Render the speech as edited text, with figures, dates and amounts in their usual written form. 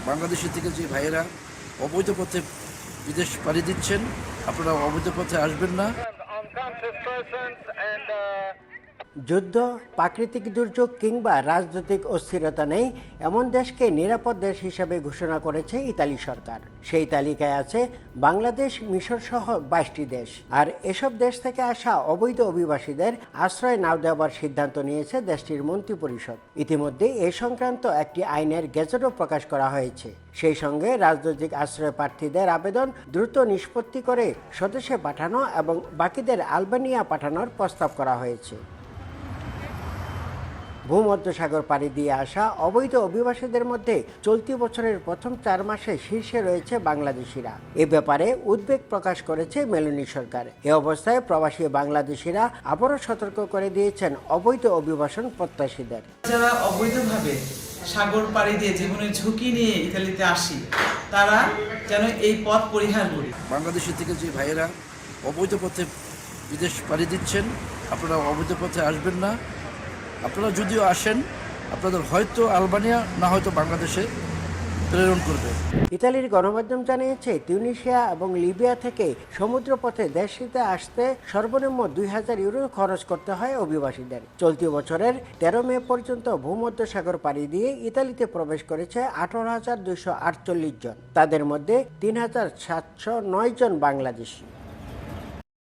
বাংলাদেশ থেকে যে ভাইয়েরা অবৈধ পথে বিদেশ পাড়ি দিচ্ছেন, আপনারা অবৈধ পথে আসবেন না। যুদ্ধ, প্রাকৃতিক দুর্যোগ কিংবা রাজনৈতিক অস্থিরতা নেই এমন দেশকে নিরাপদ দেশ হিসেবে ঘোষণা করেছে ইতালি সরকার। সেই তালিকায় আছে বাংলাদেশ, মিশর সহ 22টি দেশ। আর এসব দেশ থেকে আসা অবৈধ অভিবাসীদের আশ্রয় না দেওয়ার সিদ্ধান্ত নিয়েছে দেশটির মন্ত্রিপরিষদ। ইতিমধ্যে এ সংক্রান্ত একটি আইনের গেজেটও প্রকাশ করা হয়েছে। সেই সঙ্গে রাজনৈতিক আশ্রয় প্রার্থীদের আবেদন দ্রুত নিষ্পত্তি করে স্বদেশে পাঠানো এবং বাকিদের আলবেনিয়া পাঠানোর প্রস্তাব করা হয়েছে। ভূমধ্যসাগর পাড়ি দিয়ে আসা অবৈধ অভিবাসীদের মধ্যে চলতি বছরের প্রথম 4 মাসে শীর্ষে রয়েছে বাংলাদেশিরা। এ ব্যাপারে উদ্বেগ প্রকাশ করেছে মেলনি সরকার। এ অবস্থায় প্রবাসী বাংলাদেশিরা আবারও সতর্ক করে দিয়েছেন অবৈধ অভিবাসন প্রত্যাশীদের। যারা অবৈধভাবে সাগর পাড়ি দিয়ে জীবনের ঝুঁকি নিয়ে ইতালিতে আসি, তারা যেন এই পথ পরিহার করি। বাংলাদেশ থেকে যে ভাইয়েরা অবৈধ পথে বিদেশ পাড়ি দিচ্ছেন, আপনারা অবৈধ পথে আসবেন না। আপনারা যদিও আসেন, আপনাদের হয়তো আলবানিয়া না হয়তো বাংলাদেশে প্রেরণ করবে। ইতালির গণমাধ্যম জানিয়েছে, তিউনিসিয়া এবং লিবিয়া থেকে সমুদ্রপথে দেশটিতে আসতে সর্বনিম্ন 2000 ইউরো খরচ করতে হয় অভিবাসীদের। চলতি বছরের 13 মে পর্যন্ত ভূমধ্যসাগর পাড়ি দিয়ে ইতালিতে প্রবেশ করেছে 18,248 জন। তাদের মধ্যে 3,709 জন বাংলাদেশি।